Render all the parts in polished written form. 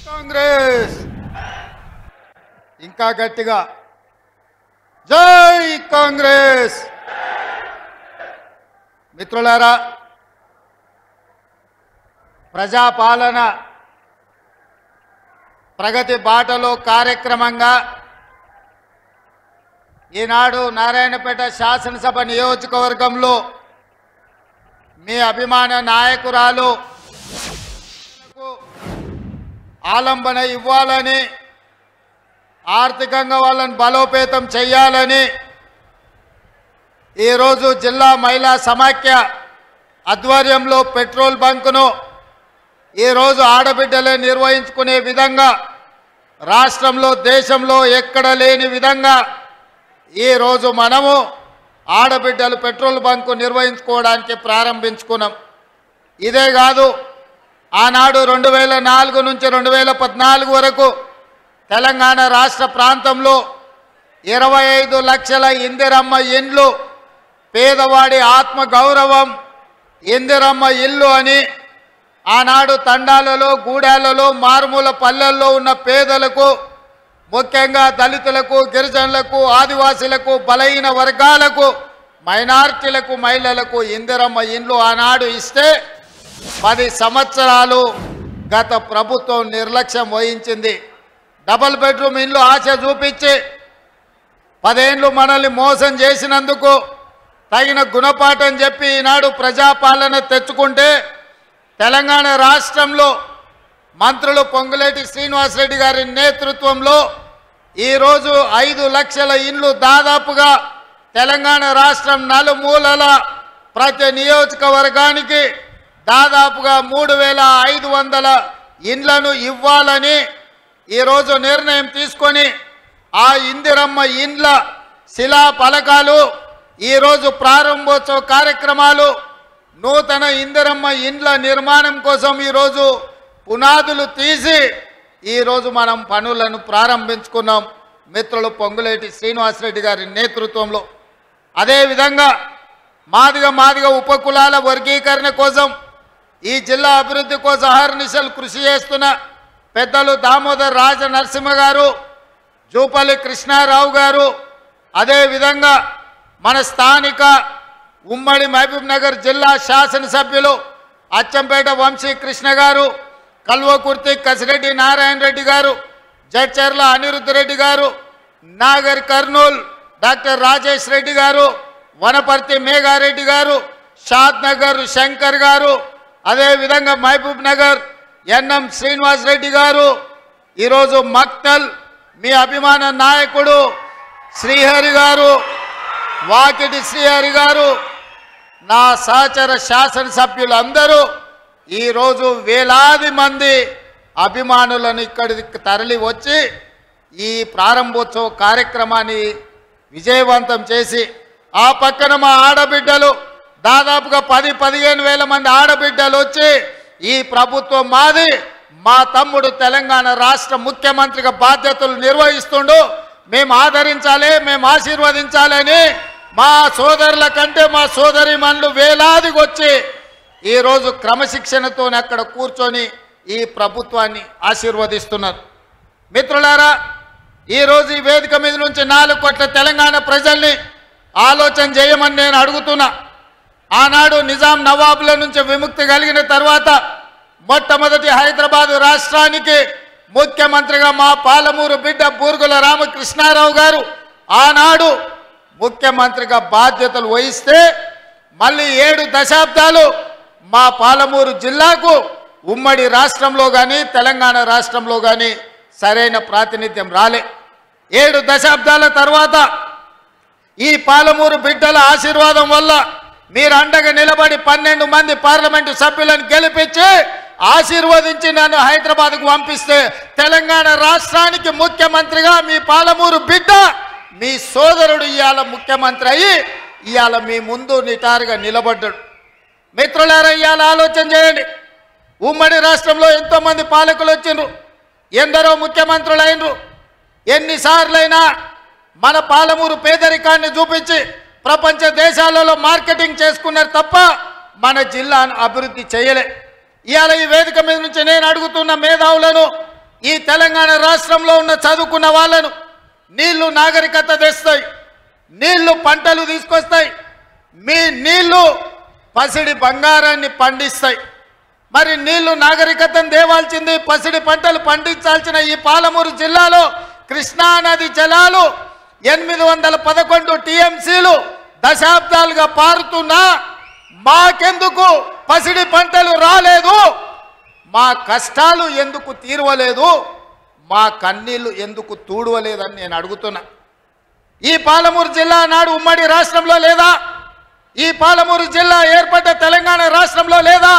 కాంగ్రెస్ ఇంకా గట్టిగా జై కాంగ్రెస్. మిత్రులారా, ప్రజాపాలన ప్రగతి బాటలో కార్యక్రమంగా ఈనాడు నారాయణపేట శాసనసభ నియోజకవర్గంలో మీ అభిమాన నాయకురాలు ఆలంబన ఇవ్వాలని, ఆర్థికంగా వాళ్ళని బలోపేతం చేయాలని ఈరోజు జిల్లా మహిళా సమాఖ్య ఆధ్వర్యంలో పెట్రోల్ బంకును ఈరోజు ఆడబిడ్డలే నిర్వహించుకునే విధంగా రాష్ట్రంలో దేశంలో ఎక్కడ లేని విధంగా ఈరోజు మనము ఆడబిడ్డలు పెట్రోల్ బంకు నిర్వహించుకోవడానికి ప్రారంభించుకున్నాం. ఇదే కాదు, ఆనాడు 2004 నుంచి 2014 వరకు తెలంగాణ రాష్ట్ర ప్రాంతంలో 25 లక్షల ఇందిరమ్మ ఇండ్లు, పేదవాడి ఆత్మ గౌరవం ఇందిరమ్మ ఇల్లు అని ఆనాడు తండాలలో, గూడాలలో, మారుమూల పల్లెల్లో ఉన్న పేదలకు, ముఖ్యంగా దళితులకు, గిరిజనులకు, ఆదివాసీలకు, బలహీన వర్గాలకు, మైనారిటీలకు, మహిళలకు ఇందిరమ్మ ఇండ్లు ఆనాడు ఇస్తే 10 సంవత్సరాలు గత ప్రభుత్వం నిర్లక్ష్యం వహించింది. డబుల్ బెడ్రూమ్ ఇండ్లు ఆశ చూపించి 10 ఏళ్ళు మనల్ని మోసం చేసినందుకు తగిన గుణపాఠం చెప్పి ఈనాడు ప్రజాపాలన తెచ్చుకుంటే తెలంగాణ రాష్ట్రంలో మంత్రులు పొంగులేటి శ్రీనివాసరెడ్డి గారి నేతృత్వంలో ఈరోజు 5 లక్షల ఇండ్లు దాదాపుగా తెలంగాణ రాష్ట్రం నలుమూలల ప్రతి నియోజకవర్గానికి దాదాపుగా 3500 ఇండ్లను ఇవ్వాలని ఈరోజు నిర్ణయం తీసుకొని ఆ ఇందిరమ్మ ఇండ్ల శిలా ఫలకాలు, ఈరోజు ప్రారంభోత్సవ కార్యక్రమాలు, నూతన ఇందిరమ్మ ఇండ్ల నిర్మాణం కోసం ఈరోజు పునాదులు తీసి ఈరోజు మనం పనులను ప్రారంభించుకున్నాం మిత్రులు పొంగులేటి శ్రీనివాసరెడ్డి గారి నేతృత్వంలో. అదేవిధంగా మాదిగ ఉపకులాల వర్గీకరణ కోసం ఈ జిల్లా అభివృద్ధి కోసం అహర్నిశలు కృషి చేస్తున్న పెద్దలు దామోదర్ రాజ నరసింహ గారు, జూపల్లి కృష్ణారావు గారు, అదేవిధంగా మన స్థానిక ఉమ్మడి మహబూబ్ నగర్ జిల్లా శాసనసభ్యులు అచ్చంపేట వంశీ కృష్ణ గారు, కల్వకుర్తి కసిరెడ్డి నారాయణ రెడ్డి గారు, జడ్చర్ల అనిరుద్ధ రెడ్డి గారు, నాగర్ కర్నూల్ డాక్టర్ రాజేష్ రెడ్డి గారు, వనపర్తి మేఘారెడ్డి గారు, షాద్ నగర్ శంకర్ గారు, అదేవిధంగా మహబూబ్ నగర్ ఎన్ఎం శ్రీనివాసరెడ్డి గారు, ఈరోజు మక్తల్ మీ అభిమాన నాయకుడు శ్రీహరి గారు, వాకిటి శ్రీహరి గారు, నా సహచర శాసనసభ్యులందరూ ఈరోజు వేలాది మంది అభిమానులను ఇక్కడికి తరలి వచ్చి ఈ ప్రారంభోత్సవ కార్యక్రమాన్ని విజయవంతం చేసి, ఆ పక్కన మా ఆడబిడ్డలు దాదాపుగా 10-15 వేల మంది ఆడబిడ్డలు వచ్చి ఈ ప్రభుత్వం మాది, మా తమ్ముడు తెలంగాణ రాష్ట్ర ముఖ్యమంత్రిగా బాధ్యతలు నిర్వహిస్తుండు, మేము ఆదరించాలి, మేము ఆశీర్వదించాలని మా సోదరుల కంటే మా సోదరిమణులు వేలాదికి వచ్చి ఈరోజు క్రమశిక్షణతో అక్కడ కూర్చొని ఈ ప్రభుత్వాన్ని ఆశీర్వదిస్తున్నారు. మిత్రులారా, ఈరోజు ఈ వేదిక మీద నుంచి 4 కోట్ల తెలంగాణ ప్రజల్ని ఆలోచన చేయమని నేను అడుగుతున్నా. ఆనాడు నిజాం నవాబుల నుంచి విముక్తి కలిగిన తర్వాత మొట్టమొదటి హైదరాబాదు రాష్ట్రానికి ముఖ్యమంత్రిగా మా పాలమూరు బిడ్డ బూర్గుల రామకృష్ణారావు గారు ఆనాడు ముఖ్యమంత్రిగా బాధ్యతలు వహిస్తే మళ్ళీ 7 దశాబ్దాలు మా పాలమూరు జిల్లాకు ఉమ్మడి రాష్ట్రంలో కానీ తెలంగాణ రాష్ట్రంలో కానీ సరైన ప్రాతినిధ్యం రాలే. 7 దశాబ్దాల తర్వాత ఈ పాలమూరు బిడ్డల ఆశీర్వాదం వల్ల మీరు అండగా నిలబడి 12 మంది పార్లమెంటు సభ్యులను గెలిపించి ఆశీర్వదించి నన్ను హైదరాబాద్కు పంపిస్తే తెలంగాణ రాష్ట్రానికి ముఖ్యమంత్రిగా మీ పాలమూరు బిడ్డ, మీ సోదరుడు ఇవాళ ముఖ్యమంత్రి అయ్యి ఇవాళ మీ ముందు నిటారుగా నిలబడ్డాడు. మిత్రులారా, ఇవాళ ఆలోచన చేయండి. ఉమ్మడి రాష్ట్రంలో ఎంతోమంది పాలకులు వచ్చిండ్రు, ఎందరో ముఖ్యమంత్రులు అయినరు. ఎన్నిసార్లైనా మన పాలమూరు పేదరికాన్ని చూపించి ప్రపంచ దేశాలలో మార్కెటింగ్ చేసుకున్నారు తప్ప మన జిల్లాను అభివృద్ధి చేయలే. ఇవాళ ఈ వేదిక మీద నుంచి నేను అడుగుతున్న మేధావులను, ఈ తెలంగాణ రాష్ట్రంలో ఉన్న చదువుకున్న వాళ్ళను నీళ్లు నాగరికత తెస్తాయి, నీళ్లు పంటలు తీసుకొస్తాయి, మీ నీళ్లు పసిడి బంగారాన్ని పండిస్తాయి. మరి నీళ్లు నాగరికతను తేవాల్సింది, పసిడి పంటలు పండించాల్సిన ఈ పాలమూరు జిల్లాలో కృష్ణానది జలాలు 811 టీఎంసీలు దశాబ్దాలుగా పారుతున్నా మాకెందుకు పసిడి పంటలు రాలేదు, మా కష్టాలు ఎందుకు తీరవలేదు, మా కన్నీళ్లు ఎందుకు తూడవలేదని నేను అడుగుతున్నా. ఈ పాలమూరు జిల్లా నాడు ఉమ్మడి రాష్ట్రంలో లేదా? ఈ పాలమూరు జిల్లా ఏర్పడ్డ తెలంగాణ రాష్ట్రంలో లేదా?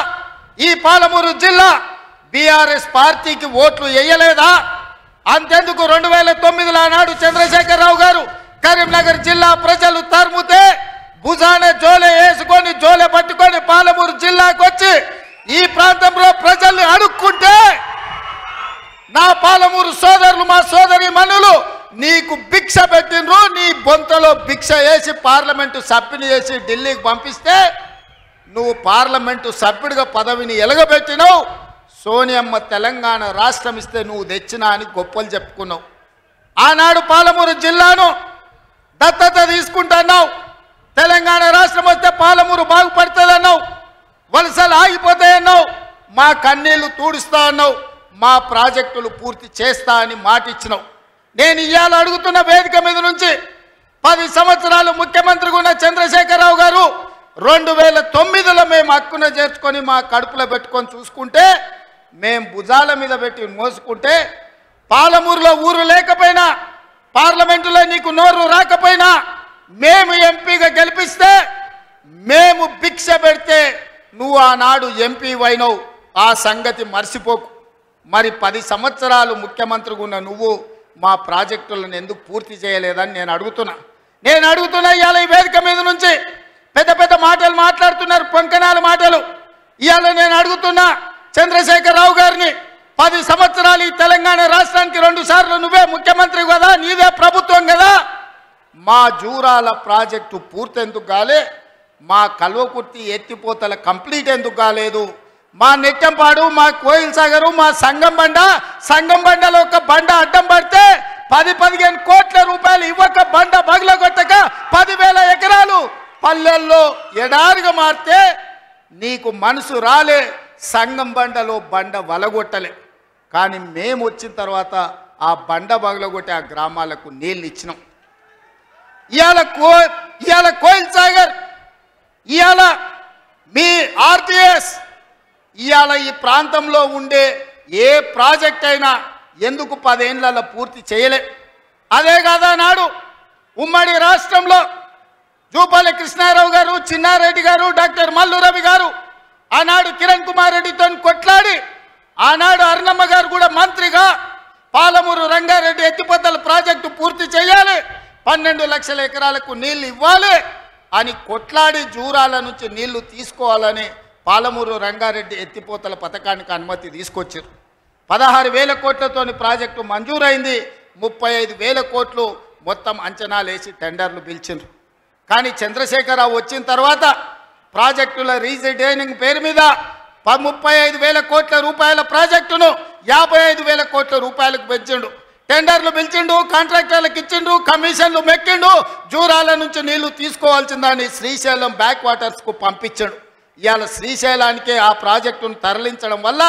ఈ పాలమూరు జిల్లా బీఆర్ఎస్ పార్టీకి ఓట్లు వేయలేదా? అంతెందుకు 2009లో నాడు చంద్రశేఖరరావు గారు కరీంనగర్ జిల్లా ప్రజలు తరుముతే భుజాన జోలె వేసుకొని జోలె పట్టుకొని పాలమూరు జిల్లాకు వచ్చి ఈ ప్రాంతంలో ప్రజల్ని అడుక్కుంటే నా పాలమూరు సోదరులు, మా సోదరి మనులు నీకు భిక్ష పెట్టినరు, నీ బొంతలో భిక్ష వేసి పార్లమెంటు సభ్యుని చేసి ఢిల్లీకి పంపిస్తే నువ్వు పార్లమెంటు సభ్యుడిగా పదవిని ఎలగబెట్టినావు. సోనియమ్మ తెలంగాణ రాష్ట్రం ఇస్తే నువ్వు తెచ్చినా అని గొప్పలు చెప్పుకున్నావు. ఆనాడు పాలమూరు జిల్లాను దత్తత తీసుకుంటున్నావు, తెలంగాణ రాష్ట్రం వస్తే పాలమూరు బాగుపడుతుందన్నావు, వలసలు ఆగిపోతాయన్నావు, మా కన్నీళ్లు తూడుస్తా అన్నావు, మా ప్రాజెక్టులు పూర్తి చేస్తా అని మాటిచ్చినావు. నేను ఇవాళ అడుగుతున్న వేదిక మీద నుంచి 10 సంవత్సరాలు ముఖ్యమంత్రిగా ఉన్న చంద్రశేఖరరావు గారు 2009లో మేము హక్కున చేర్చుకొని మా కడుపులో పెట్టుకొని చూసుకుంటే, మేము భుజాల మీద పెట్టి మోసుకుంటే, పాలమూరులో ఊరు లేకపోయినా, పార్లమెంటులో నీకు నోరు రాకపోయినా, మేము ఎంపీగా గెలిపిస్తే మేము భిక్ష పెడితే నువ్వు ఆనాడు ఎంపీ అయినవు. ఆ సంగతి మర్చిపోకు. మరి 10 సంవత్సరాలు ముఖ్యమంత్రిగా ఉన్న నువ్వు మా ప్రాజెక్టులను ఎందుకు పూర్తి చేయలేదని నేను అడుగుతున్నా. ఇవాళ ఈ వేదిక మీద నుంచి పెద్ద పెద్ద మాటలు మాట్లాడుతున్నారు, పొంకనాల మాటలు. ఇవాళ నేను అడుగుతున్నా చంద్రశేఖరరావు గారిని, 10 సంవత్సరాలు ఈ తెలంగాణ రాష్ట్రానికి 2 సార్లు నువ్వే ముఖ్యమంత్రి కదా, నీదే ప్రభుత్వం కదా, మా జూరాల ప్రాజెక్టు పూర్తి ఎందుకు కాలే, మా కల్వకుర్తి ఎత్తిపోతల కంప్లీట్ ఎందుకు కాలేదు, మా నెట్టంపాడు, మా కోయిల్ సాగరు, మా సంగం బండలో ఒక బండ అడ్డం పడితే 10-15 కోట్ల రూపాయలు ఇవ్వక బండ బగలగొట్టక 10,000 ఎకరాలు పల్లెల్లో ఎడారిగా మారితే నీకు మనసు రాలే, సంగం బండలో బండ వలగొట్టలే. కానీ మేము వచ్చిన తర్వాత ఆ బండ బగలగొట్టి ఆ గ్రామాలకు నీళ్ళు ఇచ్చినాం. ఇవాళ కోయిల్ సాగర్, ఇవాళ మీ ఆర్టీఎస్, ఇవాళ ఈ ప్రాంతంలో ఉండే ఏ ప్రాజెక్ట్ అయినా ఎందుకు 10 ఏళ్లలో పూర్తి చేయలే? అదే కాదా నాడు ఉమ్మడి రాష్ట్రంలో జూపల్లి కృష్ణారావు గారు, చిన్నారెడ్డి గారు, డాక్టర్ మల్లు రవి గారు ఆనాడు కిరణ్ కుమార్ రెడ్డితో కొట్లాడి, ఆనాడు అరుణమ్మ గారు కూడా మంత్రిగా పాలమూరు రంగారెడ్డి ఎత్తిపోతల ప్రాజెక్టు పూర్తి చేయాలి, 12 లక్షల ఎకరాలకు నీళ్లు ఇవ్వాలి అని కొట్లాడి జూరాల నుంచి నీళ్లు తీసుకోవాలని పాలమూరు రంగారెడ్డి ఎత్తిపోతల పథకానికి అనుమతి తీసుకొచ్చారు. 16,000 కోట్లతోని ప్రాజెక్టు మంజూరైంది. 35,000 కోట్లు మొత్తం అంచనాలు వేసి టెండర్లు పిలిచిండ్రు. కానీ చంద్రశేఖరరావు వచ్చిన తర్వాత ప్రాజెక్టుల రీడిజైనింగ్ పేరు మీద 35,000 కోట్ల రూపాయల ప్రాజెక్టును 55,000 కోట్ల రూపాయలకు పెంచిండు. టెండర్లు పిలిచిండు, కాంట్రాక్టర్లకు ఇచ్చిండు, కమిషన్లు మెక్కిండు, జూరాల నుంచి నీళ్లు తీసుకోవాల్సిందని శ్రీశైలం బ్యాక్ వాటర్స్కు పంపించాడు. ఇవాళ శ్రీశైలానికే ఆ ప్రాజెక్టును తరలించడం వల్ల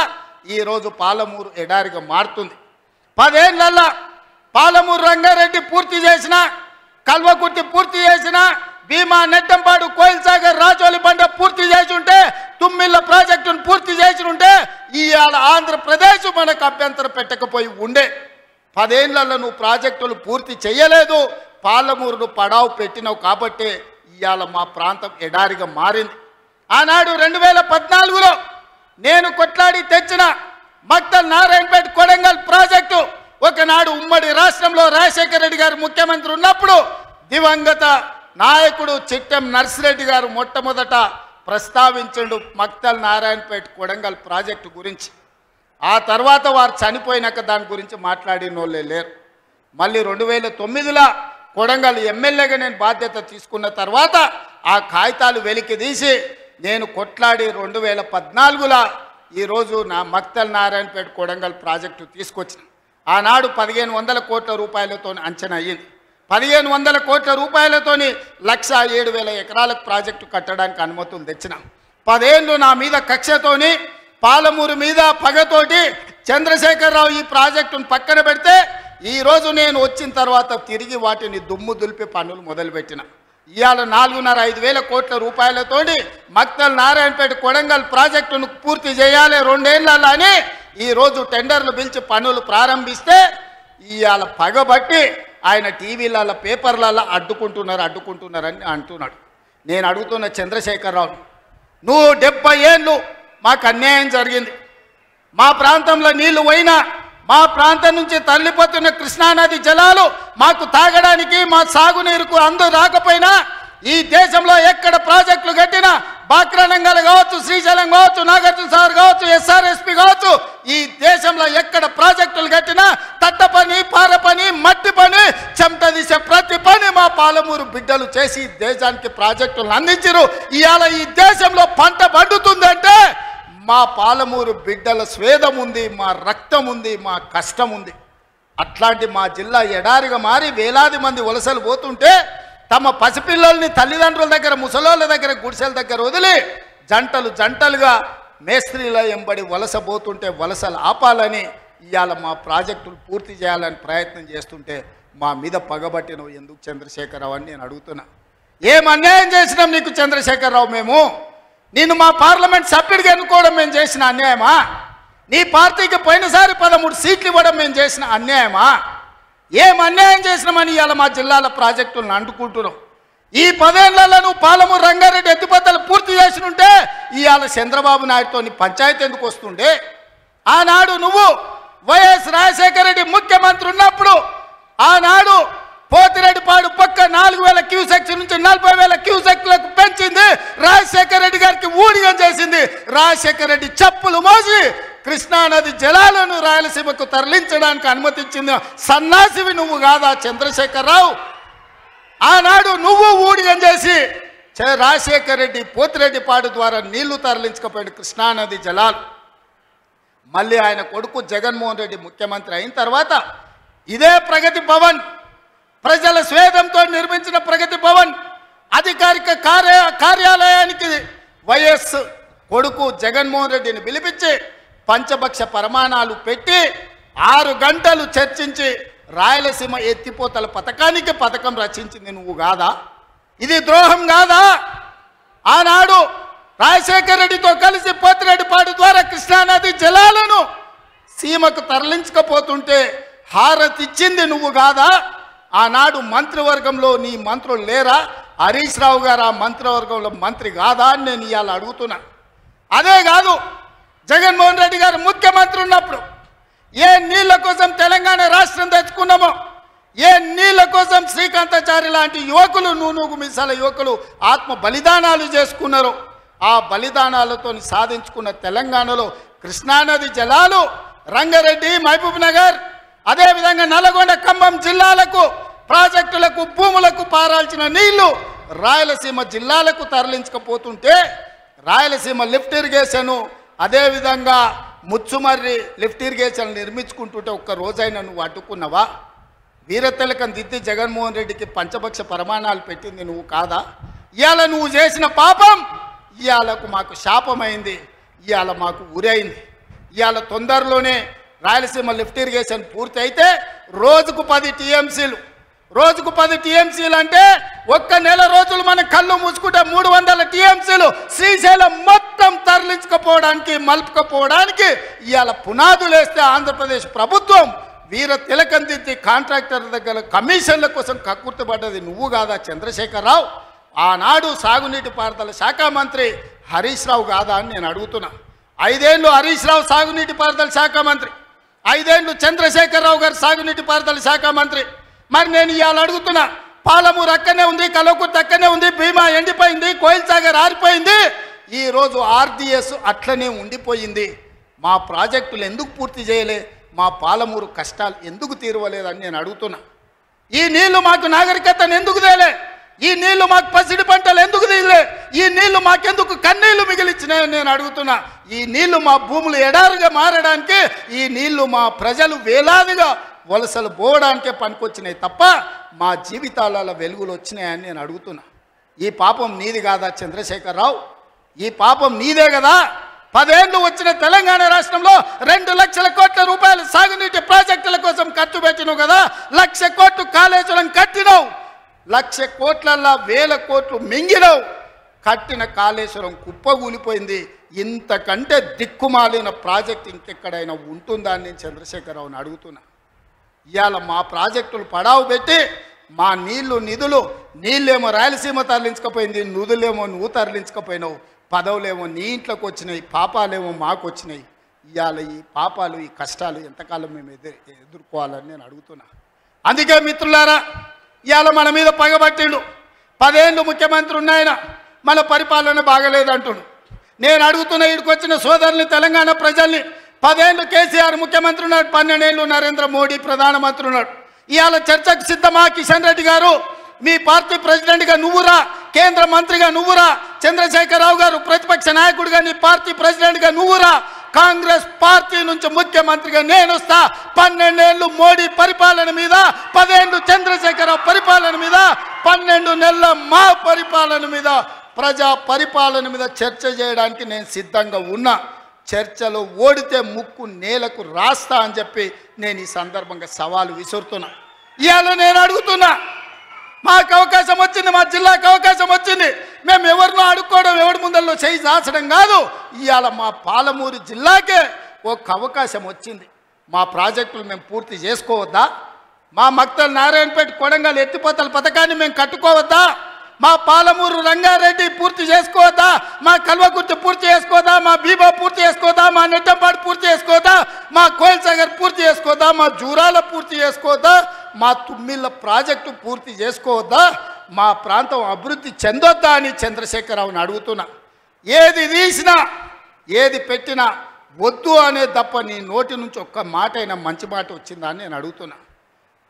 ఈరోజు పాలమూరు ఎడారిగా మారుతుంది. 10 ఏళ్లలో పాలమూరు రంగారెడ్డి పూర్తి చేసిన, కల్వకుర్తి పూర్తి చేసిన, భీమా, నెట్టంపాడు, కోయిల్ సాగర్, రాజోలి బండ పూర్తి చేసి ఉంటే, తుమ్మిళ్ళ ప్రాజెక్టును పూర్తి చేసి ఉంటే ఇవాళ ఆంధ్రప్రదేశ్ మనకు అభ్యంతరం పెట్టకపోయి ఉండే. 10 ఏళ్లలో నువ్వు ప్రాజెక్టులు పూర్తి చేయలేదు, పాలమూరును పడావు పెట్టినావు కాబట్టి ఇవాళ మా ప్రాంతం ఎడారిగా మారింది. ఆనాడు 2014లో నేను కొట్లాడి తెచ్చిన మక్తల్ నారాయణపేట కొడంగల్ ప్రాజెక్టు ఒకనాడు ఉమ్మడి రాష్ట్రంలో రాజశేఖర రెడ్డి గారు ముఖ్యమంత్రి ఉన్నప్పుడు దివంగత నాయకుడు చిట్టెం నర్సిరెడ్డి గారు మొట్టమొదట ప్రస్తావించండు మక్తల్ నారాయణపేట కొడంగల్ ప్రాజెక్టు గురించి. ఆ తర్వాత వారు చనిపోయినాక దాని గురించి మాట్లాడిన వాళ్ళే లేరు. మళ్ళీ 2009లో కొడంగల్ ఎమ్మెల్యేగా నేను బాధ్యత తీసుకున్న తర్వాత ఆ కాగితాలు వెలికి తీసి నేను కొట్లాడి 2014లో ఈరోజు నా మక్తల్ నారాయణపేట కొడంగల్ ప్రాజెక్టు తీసుకొచ్చిన. ఆనాడు 1500 కోట్ల రూపాయలతో అంచనా అయ్యింది. 1500 కోట్ల రూపాయలతోని 1,07,000 ఎకరాలకు ప్రాజెక్టు కట్టడానికి అనుమతులు తెచ్చినాం. 10 ఏళ్ళు నా మీద కక్షతోని పాలమూరు మీద పగతోటి చంద్రశేఖరరావు ఈ ప్రాజెక్టును పక్కన పెడితే ఈరోజు నేను వచ్చిన తర్వాత తిరిగి వాటిని దుమ్ము దులిపి పనులు మొదలుపెట్టిన. ఇవాళ 4,500 కోట్ల రూపాయలతోటి మక్తల్ నారాయణపేట కొడంగల్ ప్రాజెక్టును పూర్తి చేయాలి 2 ఏళ్ళలో అని ఈరోజు టెండర్లు పిలిచి పనులు ప్రారంభిస్తే ఇవాళ పగబట్టి ఆయన టీవీలలో పేపర్లలో అడ్డుకుంటున్నారని అంటున్నాడు. నేను అడుగుతున్న చంద్రశేఖరరావు, నువ్వు 70 ఏళ్ళు మాకు అన్యాయం జరిగింది. మా ప్రాంతంలో నీళ్లు పోయినా మా ప్రాంతం నుంచి తరలిపోతున్న కృష్ణానది జలాలు మాకు తాగడానికి మా సాగునీరుకు రాకపోయినా ఈ దేశంలో ఎక్కడ ప్రాజెక్టులు కట్టినా బాక్రానంగల్ కావచ్చు, శ్రీశైలం కావచ్చు, నాగార్జున సాగర్ కావచ్చు, ఎస్ఆర్ఎస్పి కావచ్చు, ఈ దేశంలో ఎక్కడ ప్రాజెక్టులు కట్టినా తట్ట పని, పార పని, మట్టి పని, చెమట తీసే ప్రతి పని మా పాలమూరు బిడ్డలు చేసి దేశానికి ప్రాజెక్టులను అందించారు. ఇవాళ ఈ దేశంలో పంట పండుతుందంటే మా పాలమూరు బిడ్డల స్వేదం ఉంది, మా రక్తం ఉంది, మా కష్టం ఉంది. అట్లాంటి మా జిల్లా ఎడారిగా మారి వేలాది మంది వలసలు పోతుంటే తమ పసిపిల్లల్ని తల్లిదండ్రుల దగ్గర, ముసలోళ్ళ దగ్గర, గుడిసెల దగ్గర వదిలి జంటలుగా మేస్త్రీల ఎంబడి వలస పోతుంటే వలసలు ఆపాలని ఇవాళ మా ప్రాజెక్టులు పూర్తి చేయాలని ప్రయత్నం చేస్తుంటే మా మీద పగబట్టి నువ్వు ఎందుకు చంద్రశేఖరరావు అని నేను అడుగుతున్నా. ఏం అన్యాయం చేసినాం నీకు చంద్రశేఖరరావు? మేము నిన్ను మా పార్లమెంట్ సభ్యుడిగా ఎన్నుకోవడం మేము చేసిన అన్యాయమా? నీ పార్టీకి పోయినసారి 13 సీట్లు ఇవ్వడం మేము చేసిన అన్యాయమా? ఏం అన్యాయం చేసినామని ఇవాళ మా జిల్లాల ప్రాజెక్టులను అంటుకుంటున్నాం. ఈ 10 ఏళ్లలో నువ్వు పాలమూరు రంగారెడ్డి ఎత్తిపోతలు పూర్తి చేసినుంటే ఇవాళ చంద్రబాబు నాయుడుతో పంచాయతీ ఎందుకు వస్తుండే? ఆనాడు నువ్వు వైఎస్ రాజశేఖర రెడ్డి ముఖ్యమంత్రి ఉన్నప్పుడు ఆనాడు పోతిరెడ్డిపాడు పక్క 4,000 క్యూసెక్స్ నుంచి 40,000 క్యూసెక్లకు పెంచింది. రాజశేఖర రెడ్డి గారికి ఊడిగం చేసింది. రాజశేఖర రెడ్డి చెప్పులు మోసి కృష్ణానది జలాలను రాయలసీమకు తరలించడానికి అనుమతించింది సన్నాసివి నువ్వు కాదా చంద్రశేఖరరావు? ఆనాడు నువ్వు ఊడిగం చేసి రాజశేఖర రెడ్డి పోతిరెడ్డిపాడు ద్వారా నీళ్లు తరలించకపోయాడు కృష్ణానది జలాలు. మళ్ళీ ఆయన కొడుకు జగన్మోహన్ రెడ్డి ముఖ్యమంత్రి అయిన తర్వాత ఇదే ప్రగతి భవన్, ప్రజల స్వేదంతో నిర్మించిన ప్రగతి భవన్ అధికారిక కార్యాలయానికి వైఎస్ కొడుకు జగన్మోహన్ రెడ్డిని పిలిపించి పంచభక్ష ప్రమాణాలు పెట్టి 6 గంటలు చర్చించి రాయలసీమ ఎత్తిపోతల పథకం రచించింది నువ్వు కాదా? ఇది ద్రోహం కాదా? ఆనాడు రాజశేఖర రెడ్డితో కలిసి పోతిరెడ్డిపాడు ద్వారా కృష్ణానది జలాలను సీమకు తరలించకపోతుంటే హారతిచ్చింది నువ్వు కాదా? ఆనాడు మంత్రివర్గంలో నీ మంత్రులు లేరా? హరీష్ రావు గారు ఆ మంత్రివర్గంలో మంత్రి కాదా అని నేను ఇవాళ అడుగుతున్నా. అదే కాదు, జగన్మోహన్ రెడ్డి గారు ముఖ్యమంత్రి ఉన్నప్పుడు ఏ నీళ్ల కోసం తెలంగాణ రాష్ట్రం తెచ్చుకున్నామో, ఏ నీళ్ల కోసం శ్రీకాంతాచారి లాంటి యువకులు, నూనూగు మిసాల యువకులు ఆత్మ బలిదానాలు చేసుకున్నారు. ఆ బలిదానాలతో సాధించుకున్న తెలంగాణలో కృష్ణానది జలాలు రంగారెడ్డి, మహబూబ్ నగర్, అదేవిధంగా నల్గొండ, ఖమ్మం జిల్లాలకు ప్రాజెక్టులకు, భూములకు పారాల్సిన నీళ్లు రాయలసీమ జిల్లాలకు తరలించకపోతుంటే రాయలసీమ లిఫ్ట్ ఇరిగేషను, అదేవిధంగా ముచ్చుమర్రి లిఫ్ట్ ఇరిగేషన్ నిర్మించుకుంటుంటే ఒక్క రోజైనా నువ్వు అడ్డుకున్నావా? వీరతిలకం దిద్ది జగన్మోహన్ రెడ్డికి పంచభక్ష ప్రమాణాలు పెట్టింది నువ్వు కాదా? ఇవాళ నువ్వు చేసిన పాపం ఇవాళకు మాకు శాపమైంది, ఇవాళ మాకు ఉరైంది. ఇవాళ తొందరలోనే రాయలసీమ లిఫ్ట్ ఇరిగేషన్ పూర్తి అయితే రోజుకు 10 టీఎంసీలు, రోజుకు 10 టీఎంసీలు అంటే ఒక్క నెల రోజులు మన కళ్ళు మూసుకుంటే 300 టీఎంసీలు శ్రీశైలం మొత్తం తరలించకపోవడానికి, మలుపుకపోవడానికి ఇవాళ పునాదులు వేస్తే ఆంధ్రప్రదేశ్ ప్రభుత్వం వీర తిలకం దిద్ది కాంట్రాక్టర్ దగ్గర కమిషన్ల కోసం కక్కుర్తిపడ్డది నువ్వు కాదా చంద్రశేఖరరావు? ఆనాడు సాగునీటి పారుదల శాఖ మంత్రి హరీష్ రావు కాదా అని నేను అడుగుతున్నా. 5 ఏళ్ళు హరీష్ రావు సాగునీటి పారుదల శాఖ మంత్రి, 5 ఏళ్ళు చంద్రశేఖరరావు గారు సాగునీటి పారుదల శాఖ మంత్రి. మరి నేను ఇవాళ అడుగుతున్నా, పాలమూరు అక్కడనే ఉంది, కల్వకుర్తి అక్కడనే ఉంది, భీమా ఎండిపోయింది, కోయిల్ సాగర్ ఆరిపోయింది, ఈరోజు ఆర్డీఎస్ అట్లనే ఉండిపోయింది. మా ప్రాజెక్టులు ఎందుకు పూర్తి చేయలే? మా పాలమూరు కష్టాలు ఎందుకు తీరవలేదని నేను అడుగుతున్నా. ఈ నీళ్లు మాకు నాగరికతను ఎందుకు తేలే? ఈ నీళ్లు మాకు పసిడి పంటలు ఎందుకు తీయలే? ఈ నీళ్లు మాకెందుకు కన్నీళ్లు మిగిలిచ్చినాయని నేను అడుగుతున్నా. ఈ నీళ్లు మా భూములు ఎడారుగా మారడానికి, ఈ నీళ్లు మా ప్రజలు వేలాదిగా వలసలు పోవడానికే పనికొచ్చినాయి తప్ప మా జీవితాలలో వెలుగులు వచ్చినాయని నేను అడుగుతున్నా. ఈ పాపం నీది కాదా చంద్రశేఖరరావు? ఈ పాపం నీదే కదా? 10 ఏళ్ళు వచ్చిన తెలంగాణ రాష్ట్రంలో 2 లక్షల కోట్ల రూపాయలు సాగునీటి ప్రాజెక్టుల కోసం ఖర్చు పెట్టినావు కదా. 1,00,000 కోట్లు కాళేశ్వరం కట్టినావు. 1,00,000 కోట్లల్లా 1,000 కోట్లు మింగినావు. కట్టిన కాళేశ్వరం కుప్పగూలిపోయింది. ఇంతకంటే దిక్కుమాలిన ప్రాజెక్ట్ ఇంకెక్కడైనా ఉంటుందా అని నేను చంద్రశేఖరరావుని అడుగుతున్నా. ఇవాళ మా ప్రాజెక్టులు పడావు పెట్టి మా నిధులు నీళ్ళేమో రాయలసీమ తరలించకపోయింది, నిధులేమో నువ్వు తరలించకపోయినావు. పదవులేమో నీ ఇంట్లోకి వచ్చినాయి, పాపాలేమో మాకు వచ్చినాయి. ఇవాళ ఈ పాపాలు, ఈ కష్టాలు ఎంతకాలం మేము ఎదుర్కోవాలని నేను అడుగుతున్నా. అందుకే మిత్రులారా, ఇవాళ మన మీద పగబట్టిండు. 10 ఏళ్ళు ముఖ్యమంత్రి ఉన్నాయన, మన పరిపాలన బాగలేదంటుడు. నేను అడుగుతున్న ఇక్కడికి వచ్చిన సోదరుని, తెలంగాణ ప్రజల్ని, 10 ఏళ్ళు కేసీఆర్ ముఖ్యమంత్రి ఉన్నాడు, 12 ఏళ్ళు నరేంద్ర మోడీ ప్రధానమంత్రి ఉన్నాడు. ఇవాళ చర్చకు సిద్ధమా? కిషన్ రెడ్డి గారు, మీ పార్టీ ప్రెసిడెంట్గా నువ్వురా, కేంద్ర మంత్రిగా నువ్వురా, చంద్రశేఖరరావు గారు ప్రతిపక్ష నాయకుడిగా నీ పార్టీ ప్రెసిడెంట్గా నువ్వురా, కాంగ్రెస్ పార్టీ నుంచి ముఖ్యమంత్రిగా నేను వస్తా. 12 ఏళ్ళు మోడీ పరిపాలన మీద, 10 ఏళ్ళు చంద్రశేఖరరావు పరిపాలన మీద, 12 నెలల మా పరిపాలన మీద, ప్రజా పరిపాలన మీద చర్చ చేయడానికి నేను సిద్ధంగా ఉన్నా. చర్చలో ఓడితే ముక్కు నేలకు రాస్తా అని చెప్పి నేను ఈ సందర్భంగా సవాలు విసురుతున్నా. ఇవాళ నేను అడుగుతున్నా, మాకు అవకాశం వచ్చింది, మా జిల్లాకు అవకాశం వచ్చింది, మేము ఎవరినో అడుక్కోవడం, ఎవరి ముందల్లో చేయి దాచడం కాదు. ఇవాళ మా పాలమూరు జిల్లాకే ఒక అవకాశం వచ్చింది. మా ప్రాజెక్టులు మేము పూర్తి చేసుకోవద్దా? మా మక్తల్ నారాయణపేట కొడంగల్ ఎత్తిపోతల పథకాన్ని మేము కట్టుకోవద్దా? మా పాలమూరు రంగారెడ్డి పూర్తి చేసుకోవద్దా? మా కల్వకుర్తి పూర్తి చేసుకోవద్దా? మా బీబా పూర్తి చేసుకోవద్దా? మా నెట్టంపాడు పూర్తి చేసుకోవద్దా? మా కోయిల్ సాగర్ పూర్తి చేసుకోవద్దా? మా జూరాల పూర్తి చేసుకోవద్దా? మా తుమ్మిళ్ళ ప్రాజెక్టు పూర్తి చేసుకోవద్దా? మా ప్రాంతం అభివృద్ధి చెందొద్దా అని చంద్రశేఖరరావుని అడుగుతున్నా. ఏది తీసినా, ఏది పెట్టినా వద్దు అనే తప్ప నీ నోటి నుంచి ఒక్క మాట అయినా మంచి మాట వచ్చిందా అని నేను అడుగుతున్నా.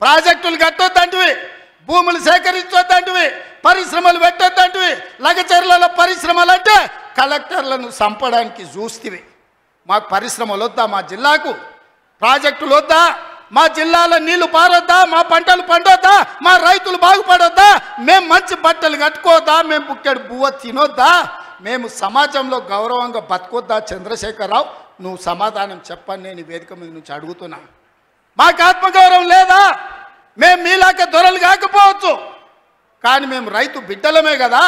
ప్రాజెక్టులు కట్టొద్దంటివి, భూములు సేకరించొద్దంటివి, పరిశ్రమలు పెట్టొద్దంటివి. లగచర్లలో పరిశ్రమలు అంటే కలెక్టర్లను చంపడానికి చూస్తేవి. మాకు పరిశ్రమలు వద్దా? మా జిల్లాకు ప్రాజెక్టులు వద్దా? మా జిల్లాలో నీళ్లు పారొద్దా? మా పంటలు పండొద్దా? మా రైతులు బాగుపడొద్దా? మేము మంచి బట్టలు కట్టుకోవద్దా? మేము బుక్కెడు బువ్వ తినొద్దా? మేము సమాజంలో గౌరవంగా బతకొద్దా? చంద్రశేఖరరావు, నువ్వు సమాధానం చెప్పని నేను వేదిక మీద నుంచి అడుగుతున్నా. మాకు ఆత్మగౌరవం లేదా? మేము మీలాక దొరలు కాకపోవచ్చు, కానీ మేము రైతు బిడ్డలమే కదా.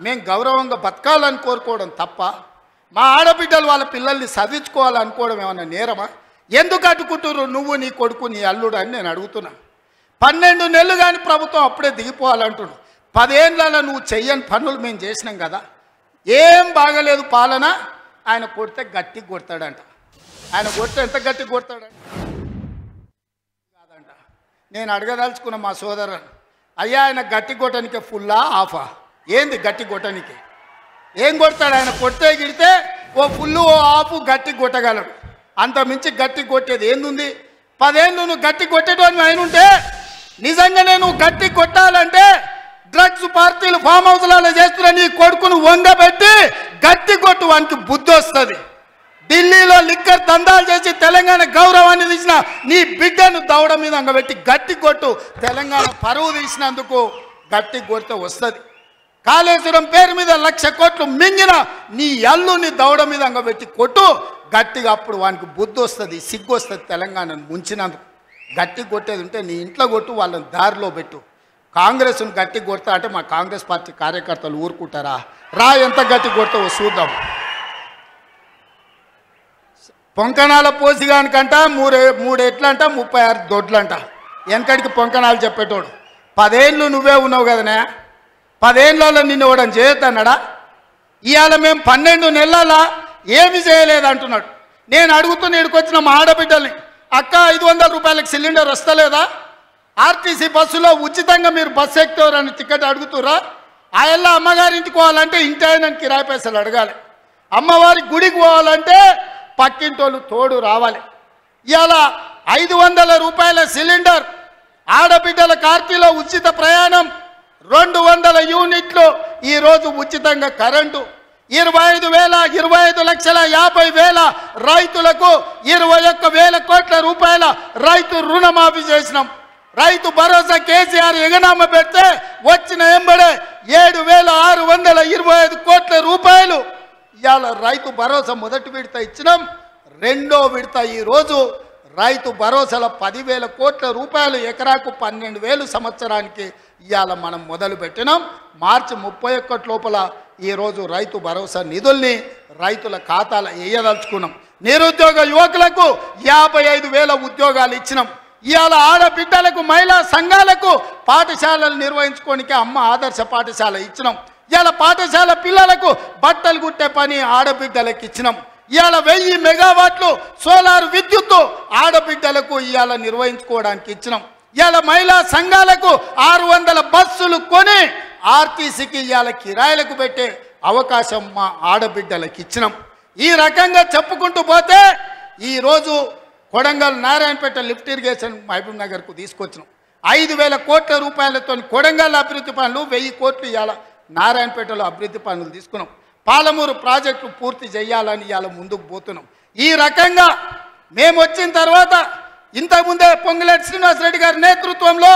మేము గౌరవంగా బతకాలని కోరుకోవడం తప్ప, మా ఆడబిడ్డలు వాళ్ళ పిల్లల్ని చదివించుకోవాలనుకోవడం ఏమన్నా నేరమా? ఎందుకు అడ్డుకుంటున్నారు నువ్వు, నీ కొడుకు, నీ అల్లుడు అని నేను అడుగుతున్నా. 12 నెలలు కానీ ప్రభుత్వం అప్పుడే దిగిపోవాలంటుడు. 10 ఏళ్ళలో నువ్వు చెయ్యని పనులు మేము చేసినాం కదా. ఏం బాగలేదు పాలన. ఆయన కొడితే గట్టి కొడతాడంట. ఆయన కొడితే ఎంత గట్టి కొడతాడంట కాదంట. నేను అడగదలుచుకున్న మా సోదరుని, అయ్యా ఆయన గట్టి కొట్టడానికి ఫుల్లా ఆఫా? ఏంది గట్టి కొట్టడానికి? ఏం కొడతాడు ఆయన? కొడితే గిడితే ఓ ఫుల్లు ఓ ఆఫు గట్టి కొట్టగలడు. అంత మించి గట్టి కొట్టేది ఏందుంది? 10 ఏళ్ళు నువ్వు గట్టి కొట్టేటోని ఆయన ఉంటే, నిజంగానే నువ్వు గట్టి కొట్టాలంటే డ్రగ్స్ పార్టీలు ఫామ్ హౌస్లలో చేస్తున్న నీ కొడుకును వంగబెట్టి గట్టి కొట్టు, వానికి బుద్ధి వస్తుంది. ఢిల్లీలో లిక్కర్ దందాలు చేసి తెలంగాణ గౌరవాన్ని తీసిన నీ బిడ్డను దౌడ మీద అంగబెట్టి గట్టి కొట్టు. తెలంగాణ పరువు తీసినందుకు గట్టి కొడితే వస్తుంది. కాళేశ్వరం పేరు మీద 1,00,000 కోట్లు మింగిన నీ అల్లుని దౌడ మీద అంగబెట్టి కొట్టు గట్టిగా. అప్పుడు వానికి బుద్ధి వస్తుంది, సిగ్గు వస్తుంది. తెలంగాణను ముంచినందుకు గట్టి కొట్టేది ఉంటే నీ ఇంట్లో కొట్టు, వాళ్ళని దారిలో పెట్టు. కాంగ్రెస్ను గట్టి కొడతా అంటే మా కాంగ్రెస్ పార్టీ కార్యకర్తలు ఊరుకుంటారా? రా, ఎంత గట్టి కొడతావో చూద్దాం. పొంకణాల పోసిగానికంట 3 ఎట్లంట 36 దొడ్లంట. వెనకడికి పొంకణాలు చెప్పేటోడు. 10 ఏళ్ళు నువ్వే ఉన్నావు కదనే. 10 ఏళ్ళలో నిన్ను ఇవ్వడం చేయొద్దన్నాడా? ఇవాళ మేము 12 నెలల ఏమి చేయలేదు అంటున్నాడు. నేను అడుగుతున్న ఇక్కడికొచ్చిన మా ఆడబిడ్డల్ని, అక్క 500 రూపాయలకు సిలిండర్ వస్తలేదా? ఆర్టీసీ బస్సులో ఉచితంగా మీరు బస్సు ఎక్కుతారని టికెట్ అడుగుతురా? ఆ ఎల్ల అమ్మగారింటికి పోవాలంటే ఇంటి ఆయన కిరాయి పైసలు అడగాలి. అమ్మవారి గుడికి పోవాలంటే పక్కింటోళ్ళు తోడు రావాలి. ఇవాళ 500 రూపాయల సిలిండర్, ఆడబిడ్డల కార్తీలో ఉచిత ప్రయాణం, 200 యూనిట్లు ఈరోజు ఉచితంగా కరెంటు, 25,50,50,000 రైతులకు 21,000 కోట్ల రూపాయల రైతు రుణమాఫీ చేసినాం. రైతు భరోసా కేసీఆర్ ఎగనామ పెడితే వచ్చిన ఎంబడే 7,625 కోట్ల రూపాయలు ఇవాళ రైతు భరోసా మొదటి విడత ఇచ్చినాం. రెండో విడత ఈరోజు రైతు భరోసాల 10,000 కోట్ల రూపాయలు, ఎకరాకు 12,000 సంవత్సరానికి ఇవాళ మనం మొదలు పెట్టినాం. మార్చి 31 లోపల ఈరోజు రైతు భరోసా నిధుల్ని రైతుల ఖాతాలో వేయదలుచుకున్నాం. నిరుద్యోగ యువకులకు 55,000 ఉద్యోగాలు ఇచ్చినాం. ఇవాళ ఆడబిడ్డలకు, మహిళా సంఘాలకు పాఠశాలలు నిర్వహించుకోనికే అమ్మ ఆదర్శ పాఠశాల ఇచ్చినాం. ఇవాళ పాఠశాల పిల్లలకు బట్టలు కుట్టే పని ఆడబిడ్డలకు ఇచ్చినాం. ఇవాళ 1000 మెగావాట్లు సోలార్ విద్యుత్తు ఆడబిడ్డలకు ఇవాళ నిర్వహించుకోవడానికి ఇచ్చినాం. ఇవాళ మహిళా సంఘాలకు 600 బస్సులు కొని ఆర్టీసీకి ఇవాళ కిరాయిలకు పెట్టే అవకాశం మా ఆడబిడ్డలకు ఇచ్చినాం. ఈ రకంగా చెప్పుకుంటూ పోతే ఈరోజు కొడంగల్ నారాయణపేట లిఫ్ట్ ఇరిగేషన్ మహబూబ్ నగర్కు తీసుకొచ్చినాం. 5,000 కోట్ల రూపాయలతో కొడంగల్ అభివృద్ధి పనులు, 1000 కోట్లు ఇవాళ నారాయణపేటలో అభివృద్ధి పనులు తీసుకున్నాం. పాలమూరు ప్రాజెక్టు పూర్తి చేయాలని ఇవాళ ముందుకు పోతున్నాం. ఈ రకంగా మేము వచ్చిన తర్వాత ఇంతకుముందే పొంగులేటి శ్రీనివాసరెడ్డి గారి నేతృత్వంలో